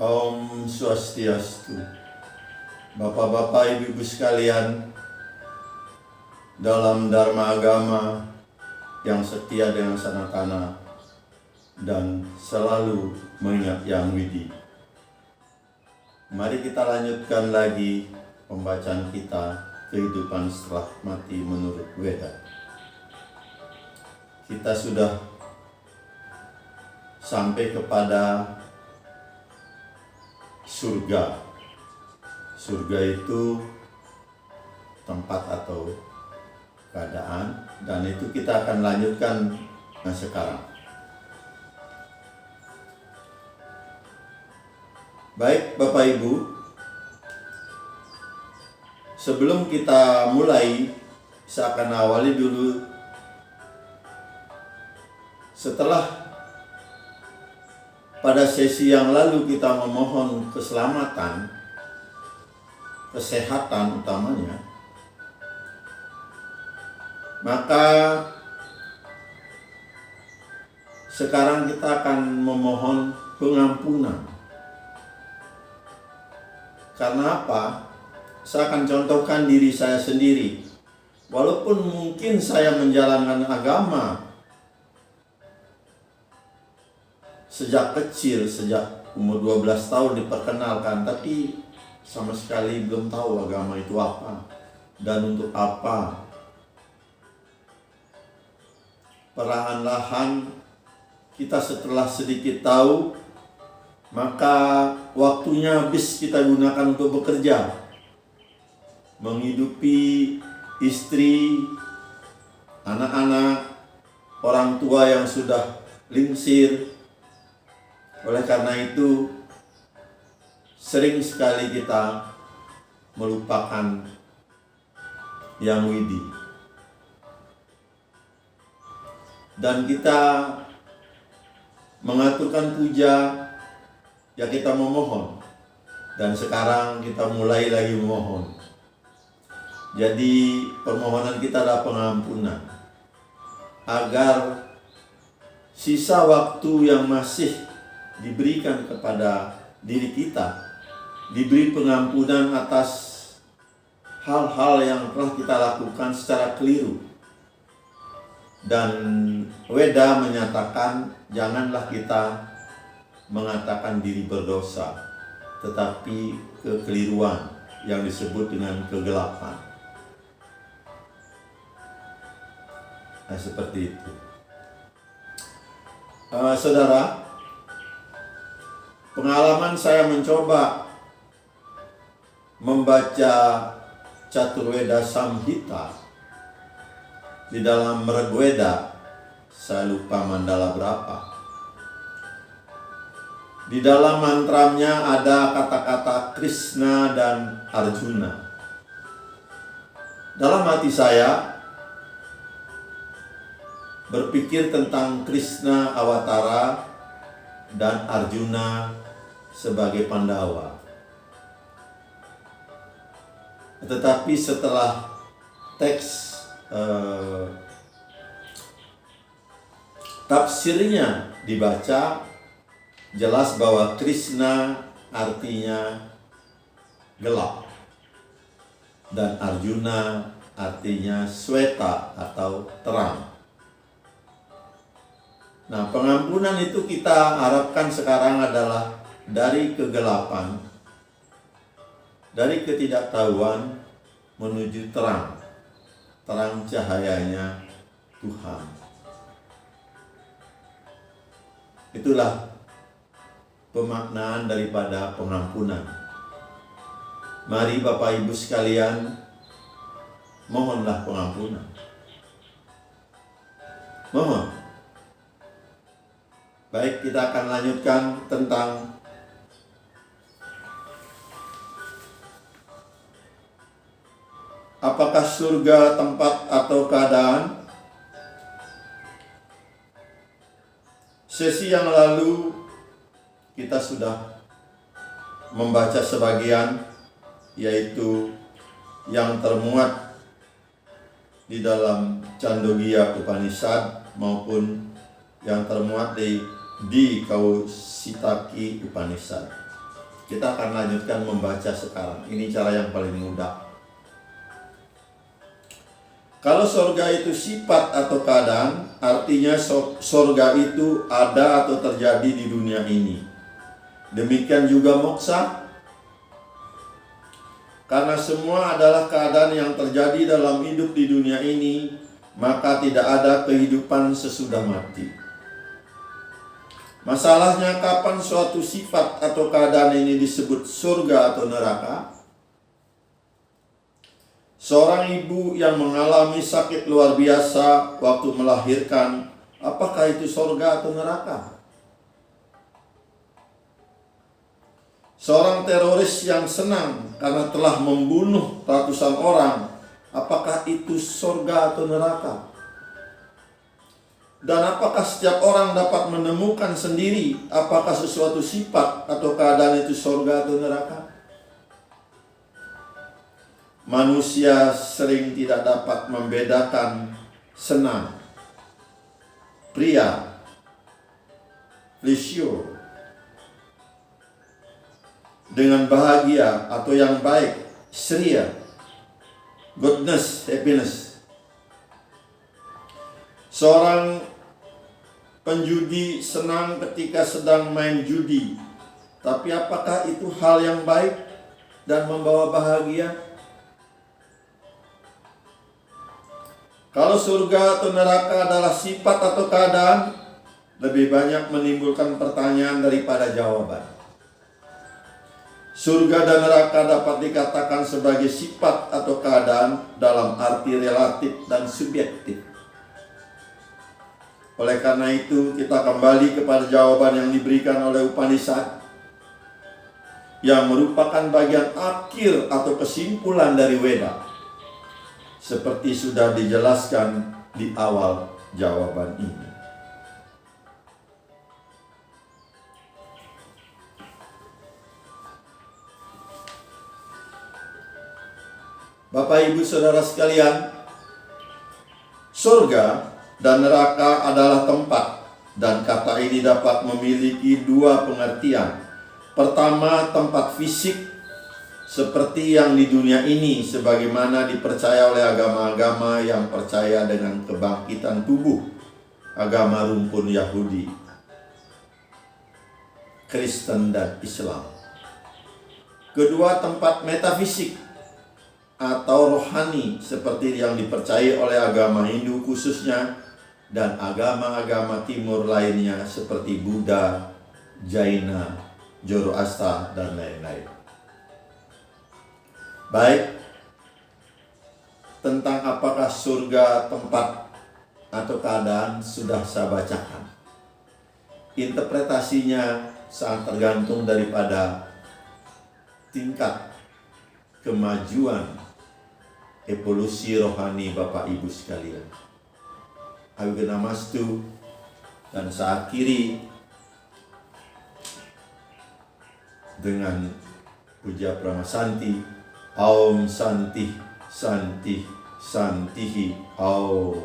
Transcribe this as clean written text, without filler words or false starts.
Om Swastiastu. Bapak-bapak, ibu-ibu sekalian, dalam Dharma agama yang setia dengan Sanatana dan selalu mengingat Yang Widi. Mari kita lanjutkan lagi pembacaan kita kehidupan setelah mati menurut Weda. Kita sudah sampai kepada surga. Surga itu tempat atau keadaan, dan itu kita akan lanjutkan sekarang. Baik Bapak Ibu, sebelum kita mulai, saya akan awali dulu. Setelah pada sesi yang lalu kita memohon keselamatan, kesehatan utamanya, maka sekarang kita akan memohon pengampunan. Karena apa? Saya akan contohkan diri saya sendiri. Walaupun mungkin saya menjalankan agama sejak kecil, sejak umur 12 tahun diperkenalkan, tapi sama sekali belum tahu agama itu apa dan untuk apa. Perlahan-lahan kita setelah sedikit tahu, maka waktunya habis kita gunakan untuk bekerja, menghidupi istri, anak-anak, orang tua yang sudah lingsir. Oleh karena itu, sering sekali kita melupakan Yang Widi. Dan kita mengaturkan puja, ya kita memohon. Dan sekarang kita mulai lagi memohon. Jadi permohonan kita adalah pengampunan. Agar sisa waktu yang masih diberikan kepada diri kita, diberi pengampunan atas hal-hal yang telah kita lakukan secara keliru. Dan Weda menyatakan janganlah kita mengatakan diri berdosa, tetapi kekeliruan yang disebut dengan kegelapan. Nah, seperti itu. Saudara, pengalaman saya mencoba membaca Caturweda Samhita di dalam Rigveda, saya lupa mandala berapa. Di dalam mantramnya ada kata-kata Krishna dan Arjuna. Dalam hati saya berpikir tentang Krishna Awatara dan Arjuna sebagai Pandawa. Tetapi setelah teks tafsirnya dibaca, jelas bahwa Krishna artinya gelap dan Arjuna artinya sweta atau terang. Nah, pengampunan itu kita harapkan sekarang adalah dari kegelapan, dari ketidaktahuan menuju terang, terang cahayanya Tuhan. Itulah pemaknaan daripada pengampunan. Mari Bapak Ibu sekalian, mohonlah pengampunan. Mohon. Baik, kita akan lanjutkan tentang apakah surga tempat atau keadaan. Sesi yang lalu kita sudah membaca sebagian, yaitu yang termuat di dalam Chandogya Upanishad maupun yang termuat di Kausitaki Upanishad. Kita akan lanjutkan membaca sekarang. Ini cara yang paling mudah. Kalau sorga itu sifat atau keadaan, artinya sorga itu ada atau terjadi di dunia ini. Demikian juga moksa. Karena semua adalah keadaan yang terjadi dalam hidup di dunia ini, maka tidak ada kehidupan sesudah mati. Masalahnya kapan suatu sifat atau keadaan ini disebut surga atau neraka? Seorang ibu yang mengalami sakit luar biasa waktu melahirkan, apakah itu surga atau neraka? Seorang teroris yang senang karena telah membunuh ratusan orang, apakah itu surga atau neraka? Dan apakah setiap orang dapat menemukan sendiri apakah sesuatu sifat atau keadaan itu surga atau neraka? Manusia sering tidak dapat membedakan senang, pria, pleasure, dengan bahagia atau yang baik, ceria, goodness, happiness. Seorang penjudi senang ketika sedang main judi, tapi apakah itu hal yang baik dan membawa bahagia? Kalau surga atau neraka adalah sifat atau keadaan, lebih banyak menimbulkan pertanyaan daripada jawaban. Surga dan neraka dapat dikatakan sebagai sifat atau keadaan dalam arti relatif dan subjektif. Oleh karena itu, kita kembali kepada jawaban yang diberikan oleh Upanishad, yang merupakan bagian akhir atau kesimpulan dari Weda, seperti sudah dijelaskan di awal jawaban ini. Bapak, Ibu, Saudara sekalian, surga dan neraka adalah tempat, dan kata ini dapat memiliki dua pengertian. Pertama, tempat fisik seperti yang di dunia ini, sebagaimana dipercaya oleh agama-agama yang percaya dengan kebangkitan tubuh, agama rumpun Yahudi, Kristen, dan Islam. Kedua, tempat metafisik atau rohani seperti yang dipercaya oleh agama Hindu khususnya, dan agama-agama timur lainnya seperti Buddha, Jaina, Zoroaster, dan lain-lain. Baik, tentang apakah surga tempat atau keadaan sudah saya bacakan. Interpretasinya sangat tergantung daripada tingkat kemajuan evolusi rohani Bapak Ibu sekalian. Awigenamastu, dan saya akhiri dengan puja Pramasanti. Aum Santi Santi Santihi Aum.